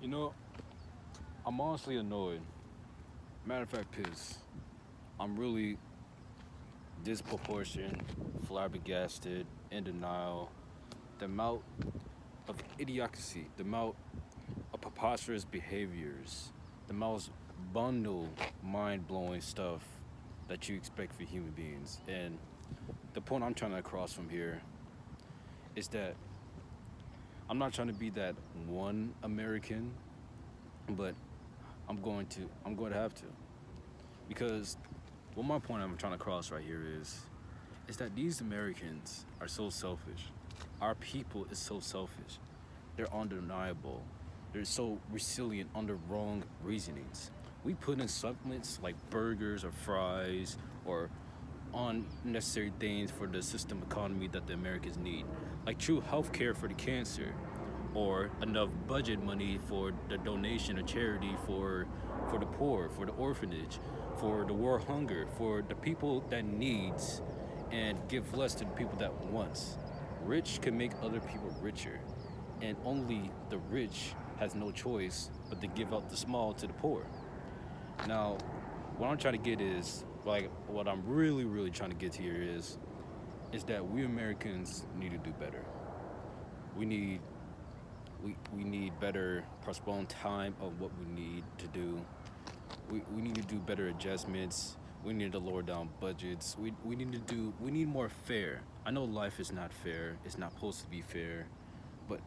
You know, I'm honestly annoyed. Matter of fact, pissed. I'm really disproportionate, flabbergasted, in denial. The amount of idiocracy, the amount of preposterous behaviors, the most bundle, mind blowing stuff that you expect for human beings. And the point I'm trying to cross from here is that I'm not trying to be that one American, but I'm going to have to. Because what my point I'm trying to cross right here is that these Americans are so selfish. Our people is so selfish. They're undeniable. They're so resilient under wrong reasonings. We put in supplements like burgers or fries or unnecessary things for the system economy that the Americans need, like true health care for the cancer, or enough budget money for the donation or charity for the poor, for the orphanage, for the war hunger, for the people that needs, and give less to the people that wants. Rich can make other people richer, and only the rich has no choice but to give out the small to the poor. Now, what I'm trying to get is like what I'm really trying to get here is that we Americans need to do better. We need we need better postpone time of what we need to do. We need to do better adjustments. We need to lower down budgets. We need more fair. I know life is not fair. It's not supposed to be fair, but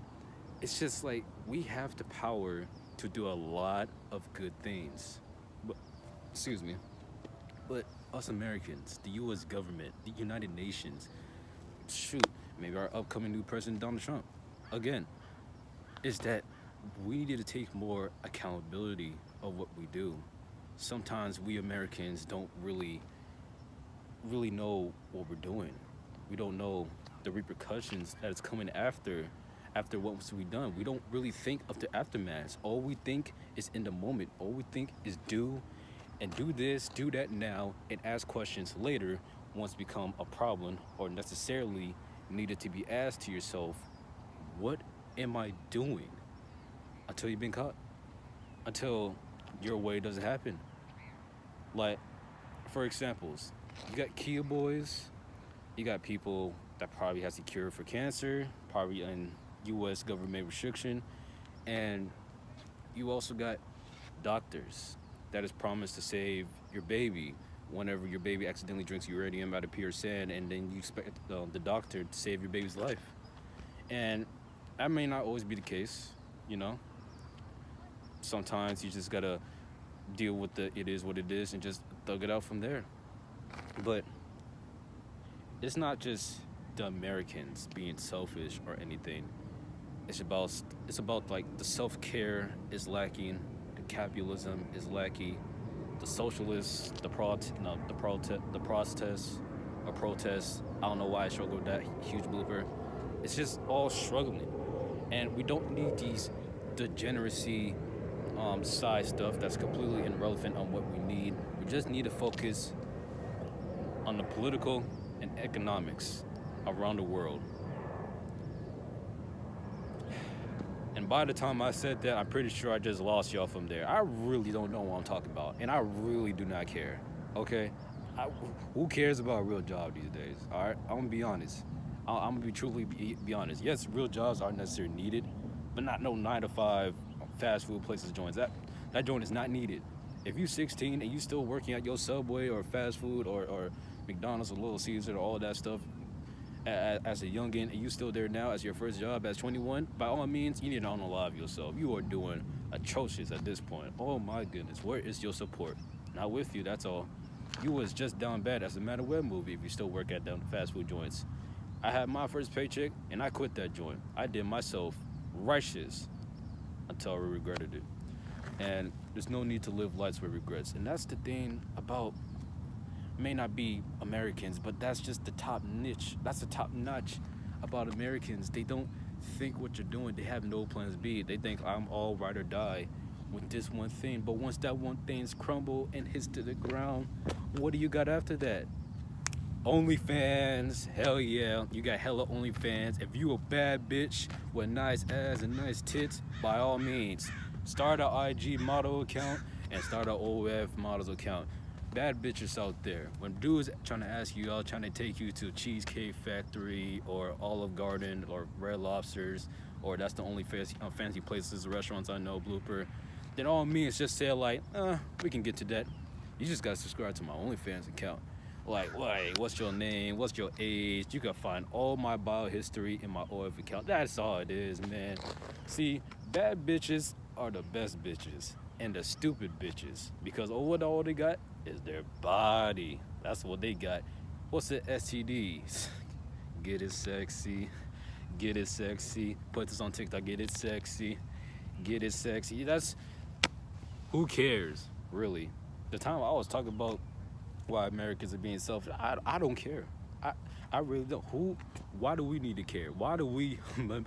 it's just like we have the power to do a lot of good things. But excuse me. But us Americans, the US government, the United Nations, shoot, maybe our upcoming new president Donald Trump, again, is that we need to take more accountability of what we do. Sometimes we Americans don't really know what we're doing. We don't know the repercussions that is coming after what was we done. We don't really think of the aftermath. All we think is in the moment. All we think is do and do this, do that now, and ask questions later once become a problem or necessarily needed to be asked to yourself, what am I doing? Until you've been caught. Until your way doesn't happen. Like, for examples, you got Kia boys, you got people that probably has a cure for cancer, probably in US government restriction, and you also got doctors that is promised to save your baby whenever your baby accidentally drinks uranium out of pure sand, and then you expect the doctor to save your baby's life. And that may not always be the case, you know. Sometimes you just gotta deal with the it is what it is and just thug it out from there. But it's not just the Americans being selfish or anything. It's about like the self care is lacking, the capitalism is lacking, the socialists, the protest or protests. I don't know why I struggle with that huge blooper. It's just all struggling, and we don't need these degeneracy side stuff that's completely irrelevant on what we need. We just need to focus on the political and economics around the world. And by the time I said that, I'm pretty sure I just lost y'all from there. I really don't know what I'm talking about, and I really do not care. Okay, I, who cares about a real job these days? All right, I'm gonna be honest. I'm gonna be truly be honest. Yes, real jobs are necessarily needed, but not no 9 to 5 fast food places joints. That joint is not needed. If you're 16 and you still working at your Subway or fast food or McDonald's or Little Caesar or all of that stuff as a youngin, and you still there now as your first job as 21, by all means, you need to unalive yourself. You are doing atrocious at this point. Oh my goodness, where is your support? Not with you, that's all. You was just down bad as a Matter Web movie if you still work at them fast food joints. I had my first paycheck and I quit that joint. I did myself righteous until I regretted it. And there's no need to live lives with regrets. And that's the thing about may not be Americans, but that's just the top niche. That's the top notch about Americans. They don't think what you're doing. They have no plans B. They think I'm all right or die with this one thing. But once that one thing's crumble and hits to the ground, what do you got after that? OnlyFans, hell yeah, you got hella OnlyFans. If you a bad bitch with nice ass and nice tits, by all means, Start an IG model account and start an OF models account. Bad bitches out there. When dudes trying to ask you out, trying to take you to Cheesecake Factory or Olive Garden or Red Lobsters, or that's the only fancy places, restaurants I know, blooper, then all means just say like, we can get to that. You just gotta subscribe to my OnlyFans account. Like, what's your name? What's your age? You can find all my bio history in my OF account. That's all it is, man. See, bad bitches are the best bitches and the stupid bitches because all they got is their body. That's what they got. What's the STDs? Get it sexy. Get it sexy. Put this on TikTok. Get it sexy. Get it sexy. That's who cares, really. The time I was talking about why Americans are being selfish, I don't care. I really don't. Why do we need to care? Why do we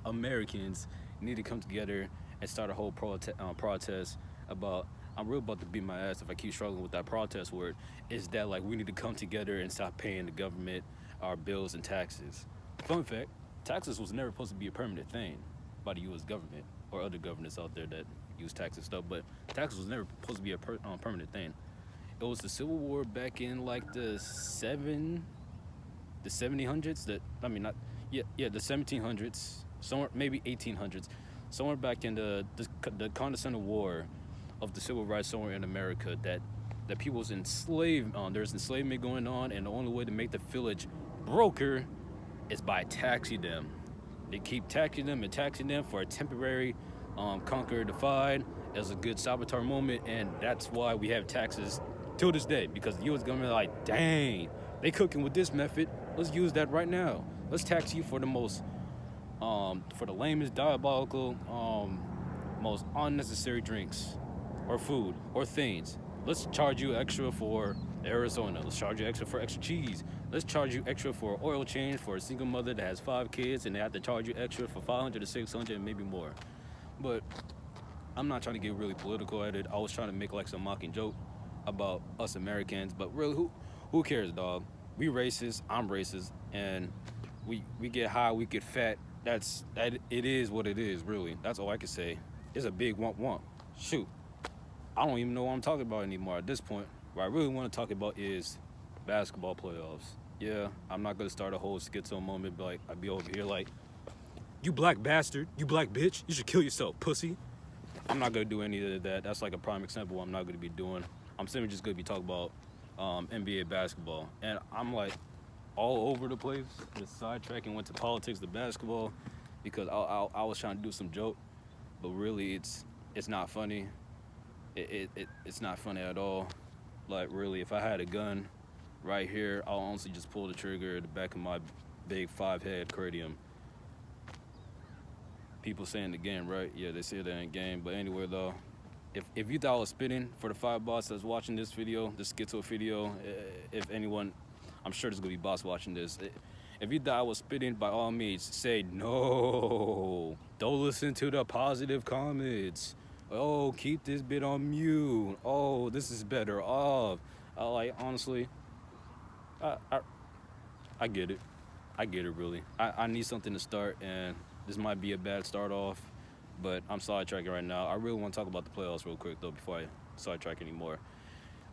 Americans need to come together and start a whole protest about, I'm real about to beat my ass if I keep struggling with that protest word, is that like we need to come together and stop paying the government our bills and taxes. Fun fact, taxes was never supposed to be a permanent thing by the U.S. government or other governments out there that use taxes stuff, but taxes was never supposed to be a permanent thing. It was the Civil War back in like the 1700s. The 1700s, somewhere maybe 1800s, somewhere back in the Continental War of the Civil Rights somewhere in America that people was enslaved. There's enslavement going on, and the only way to make the village broker is by taxing them. They keep taxing them for a temporary conquer, divide as a good saboteur moment, and that's why we have taxes till this day, because the U.S. government like, dang, they cooking with this method. Let's use that right now. Let's tax you for the most, for the lamest, diabolical, most unnecessary drinks, or food, or things. Let's charge you extra for Arizona. Let's charge you extra for extra cheese. Let's charge you extra for oil change for a single mother that has 5 kids, and they have to charge you extra for 500 to 600 and maybe more. But I'm not trying to get really political at it. I was trying to make like some mocking joke about us Americans, but really, who cares, dog? We racist, I'm racist, and we get high, we get fat. It is what it is, really. That's all I can say. It's a big womp. Shoot, I don't even know what I'm talking about anymore at this point. What I really want to talk about is basketball playoffs. Yeah, I'm not gonna start a whole schizo moment, but like I'd be over here like, you black bastard, you black bitch, you should kill yourself, pussy. I'm not gonna do any of that. That's like a prime example of what I'm not gonna be doing. I'm simply just gonna be talking about NBA basketball, and I'm like all over the place. Just sidetracking, went to politics to basketball because I was trying to do some joke, but really it's not funny. It's not funny at all. Like really, if I had a gun right here, I'll honestly just pull the trigger at the back of my big 5-head cranium. People saying the game, right? Yeah, they say that in game. But anyway, though, if you thought I was spitting for the 5 bots that's watching this video, this schizo video, if anyone, I'm sure there's gonna be bots watching this. If you thought I was spitting, by all means, say no. Don't listen to the positive comments. Oh, keep this bit on mute. Oh, this is better off. Honestly, I get it. I get it, really. I need something to start, and this might be a bad start off, but I'm sidetracking right now. I really want to talk about the playoffs real quick, though, before I sidetrack anymore.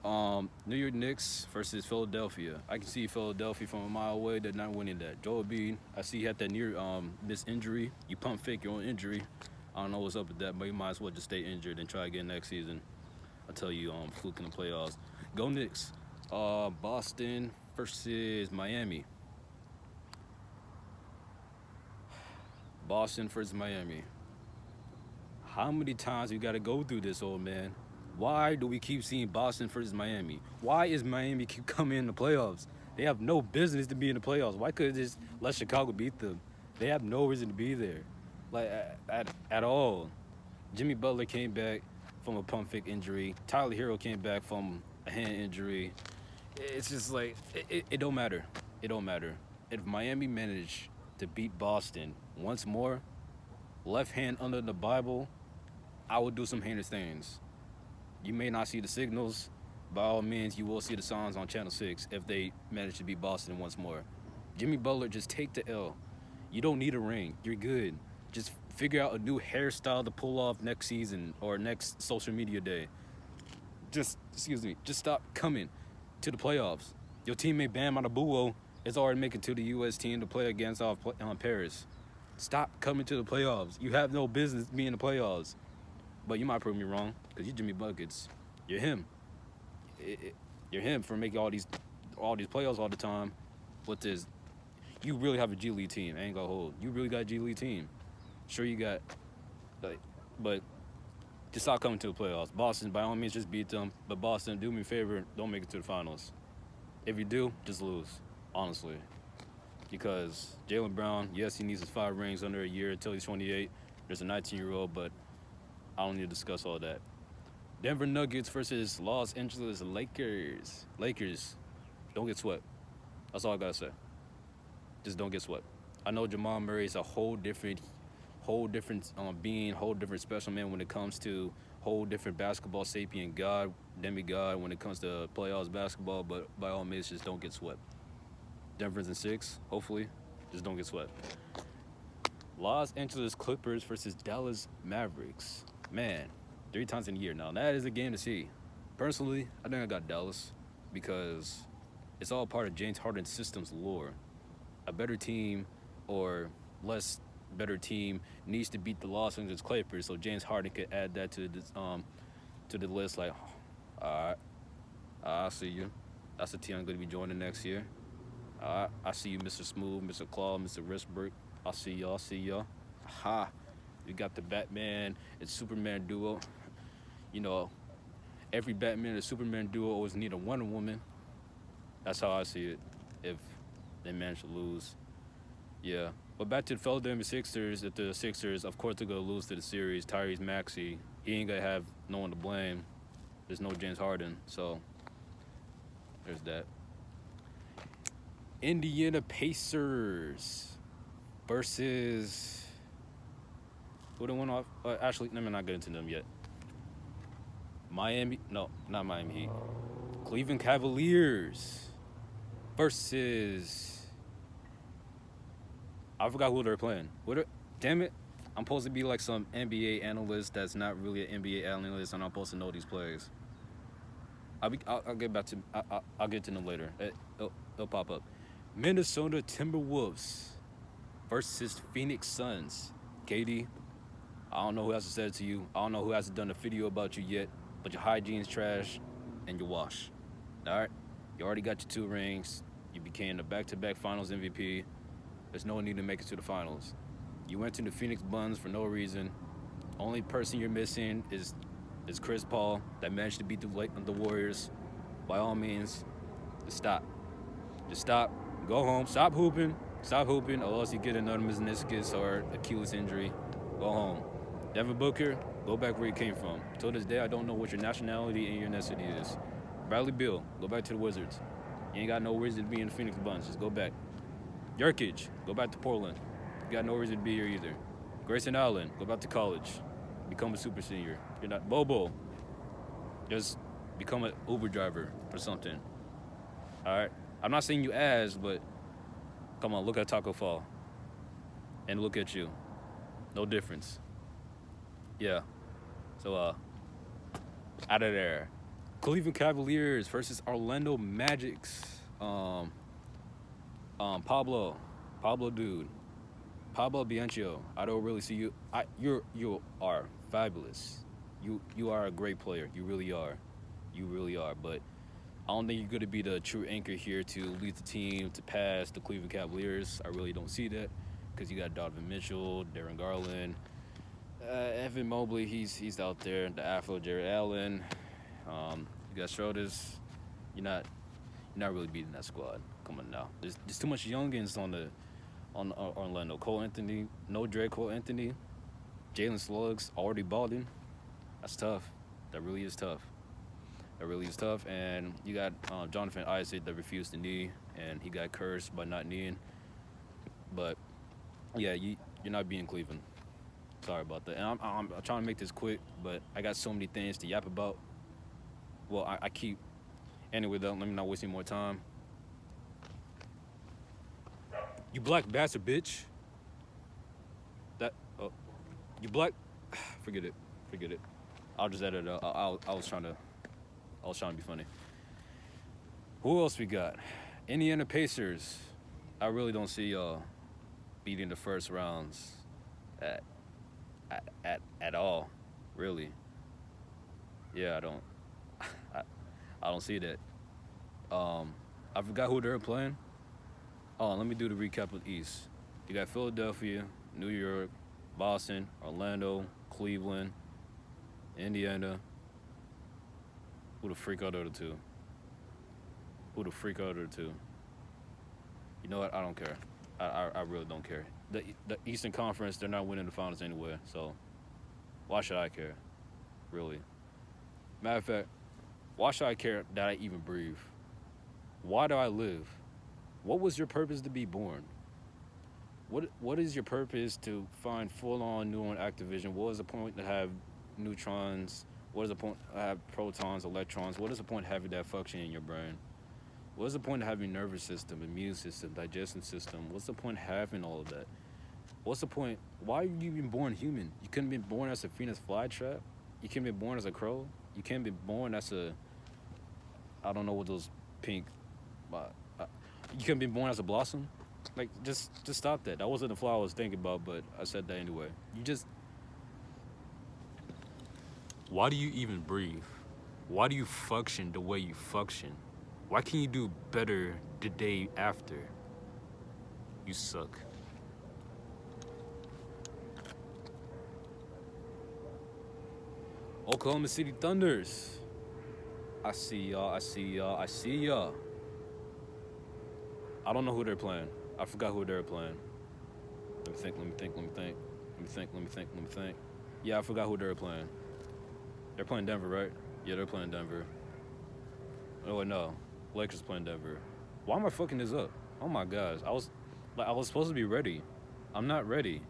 New York Knicks versus Philadelphia. I can see Philadelphia from a mile away. They're not winning that. Joel Embiid, I see he had that near this injury. You pump fake your own injury. I don't know what's up with that, but you might as well just stay injured and try again next season. I'll tell you, fluke in the playoffs. Go Knicks. Boston versus Miami. Boston versus Miami. How many times we got to go through this, old man? Why do we keep seeing Boston versus Miami? Why is Miami keep coming in the playoffs? They have no business to be in the playoffs. Why couldn't just let Chicago beat them? They have no reason to be there, like at all. Jimmy Butler came back from a pump fake injury. Tyler Hero came back from a hand injury. It's just like it don't matter. It don't matter. If Miami managed to beat Boston once more, left hand under the Bible, I would do some heinous things. You may not see the signals. By all means, you will see the signs on Channel 6 if they manage to beat Boston once more. Jimmy Butler, just take the L. You don't need a ring. You're good. Just Figure out a new hairstyle to pull off next season or next social media day. Just just stop coming to the playoffs. Your teammate Bam Adebayo is already making to the U.S. team to play against Paris. Stop coming to the playoffs. You have no business being in the playoffs. But you might prove me wrong because you're Jimmy Buckets. You're him. You're him for making all these playoffs all the time. With this, you really have a G League team. I ain't gonna hold. You really got a G League team. Sure, you got, like, but just stop coming to the playoffs. Boston, by all means, just beat them. But Boston, do me a favor, don't make it to the finals. If you do, just lose, honestly. Because Jaylen Brown, yes, he needs his 5 rings under a year until he's 28. There's a 19-year-old, but I don't need to discuss all that. Denver Nuggets versus Los Angeles Lakers. Lakers, don't get swept. That's all I gotta say. Just don't get swept. I know Jamal Murray is a whole different being, whole different special man when it comes to whole different basketball sapient god, demigod when it comes to playoffs basketball, but by all means, just don't get swept. Denver's in 6, hopefully. Just don't get swept. Los Angeles Clippers versus Dallas Mavericks. Man, 3 times in a year now. That is a game to see. Personally, I think I got Dallas because it's all part of James Harden's system's lore. A better team or less better team needs to beat the Los Angeles Clippers, so James Harden could add that to the list. Like, all right, I see you. That's the team I'm going to be joining next year. I see you, Mr. Smooth, Mr. Claw, Mr. Wristbrick. I see y'all. Ha! We got the Batman and Superman duo. You know, every Batman and Superman duo always need a Wonder Woman. That's how I see it. If they manage to lose, yeah. But back to the Philadelphia Sixers. If the Sixers, of course, they're gonna lose to the series. Tyrese Maxey, he ain't gonna have no one to blame. There's no James Harden, so there's that. Indiana Pacers versus who they went off? Actually, let me not get into them yet. Miami, no, not Miami Heat. Cleveland Cavaliers versus. I forgot who they're playing. Damn it. I'm supposed to be like some NBA analyst that's not really an NBA analyst, and I'm supposed to know these players. I'll get back to I'll get to them later. It'll pop up. Minnesota Timberwolves versus Phoenix Suns. KD, I don't know who hasn't said it to you. I don't know who hasn't done a video about you yet, but your hygiene's trash and you wash. All right? You already got your 2 rings. You became the back-to-back finals MVP. There's no need to make it to the finals. You went to the Phoenix Suns for no reason. Only person you're missing is Chris Paul that managed to beat the Warriors. By all means, just stop. Just stop. Go home. Stop hooping. Or else you get another meniscus or Achilles injury. Go home. Devin Booker, go back where you came from. Till this day, I don't know what your nationality and your ethnicity is. Bradley Beal, go back to the Wizards. You ain't got no reason to be in the Phoenix Suns. Just go back. Nurkic, go back to Portland. You got no reason to be here either. Grayson Allen, go back to college. Become a super senior. You're not Bobo. Just become an Uber driver or something. All right? I'm not saying you ass, but come on, look at Taco Fall. And look at you. No difference. Yeah. So, out of there. Cleveland Cavaliers versus Orlando Magics. Pablo dude. Pablo Bianchio. I don't really see you. You are fabulous. You are a great player. You really are. But I don't think you're going to be the true anchor here to lead the team to pass the Cleveland Cavaliers. I really don't see that because you got Donovan Mitchell, Darren Garland, Evan Mobley. He's out there. The Afro Jared Allen. You got Schroeders. You're not really beating that squad. Come on now. There's too much youngins on Orlando. Cole Anthony, no Dre Cole Anthony. Jalen Suggs already balling. That's tough. That really is tough. And you got Jonathan Isaac that refused to knee, and he got cursed by not kneeing. But yeah, you're not beating Cleveland. Sorry about that. And I'm trying to make this quick, but I got so many things to yap about. Well, I keep. Anyway, though, let me not waste any more time. You black bastard, bitch. You black? Forget it. Forget it. I'll just edit it out. I was trying to be funny. Who else we got? Indiana Pacers. I really don't see y'all beating the first rounds at at all. Really. Yeah, I don't. I don't see that. I forgot who they're playing. Oh, let me do the recap of the East. You got Philadelphia, New York, Boston, Orlando, Cleveland, Indiana. Who the freak are the other two? Who the freak are the other two? You know what? I don't care. I really don't care. The Eastern Conference, they're not winning the finals anyway, so why should I care? Really. Matter of fact, why should I care that I even breathe? Why do I live? What was your purpose to be born? What is your purpose to find full-on neuron activation? What is the point to have neutrons? What is the point to have protons, electrons? What is the point of having that function in your brain? What is the point of having nervous system, immune system, digestive system? What's the point of having all of that? What's the point? Why are you even born human? You couldn't be born as a Phoenix flytrap. You can't be born as a crow. You can't be born as a, I don't know what those pink, you can't be born as a blossom. Like, just stop that. That wasn't the flower I was thinking about, but I said that anyway. Why do you even breathe? Why do you function the way you function? Why can't you do better the day after? You suck. Oklahoma City Thunders. I see y'all. I don't know who they're playing. I forgot who they're playing. Let me think. Yeah, I forgot who they're playing. They're playing Denver, right? Yeah, they're playing Denver. Oh, wait, no. Lakers playing Denver. Why am I fucking this up? Oh my gosh. I was supposed to be ready. I'm not ready.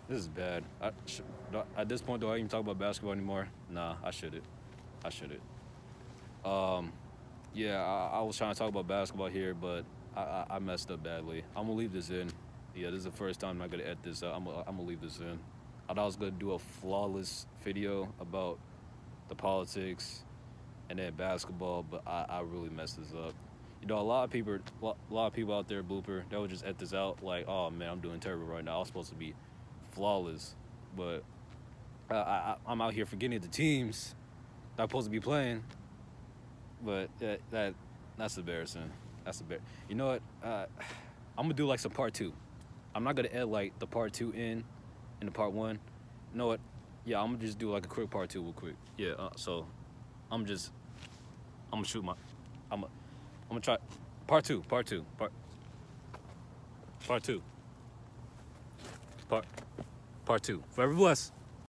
This is bad. At this point, do I even talk about basketball anymore? Nah, I shouldn't. Yeah, I was trying to talk about basketball here, but I messed up badly. I'm gonna leave this in. Yeah, this is the first time I'm not gonna edit this out. I'm gonna leave this in. I thought I was gonna do a flawless video about the politics and then basketball, but I really messed this up. You know, a lot of people out there, blooper, they would just edit this out like, oh man, I'm doing terrible right now. I was supposed to be flawless, but I'm out here forgetting the teams that I'm supposed to be playing. But that's embarrassing. You know what? I'm gonna do like some part 2. I'm not gonna edit like the part 2 in the part 1. You know what? Yeah, I'm gonna just do like a quick part 2 real quick. Yeah. So I'm gonna shoot my. I'm gonna try part 2. Part 2. Forever blessed.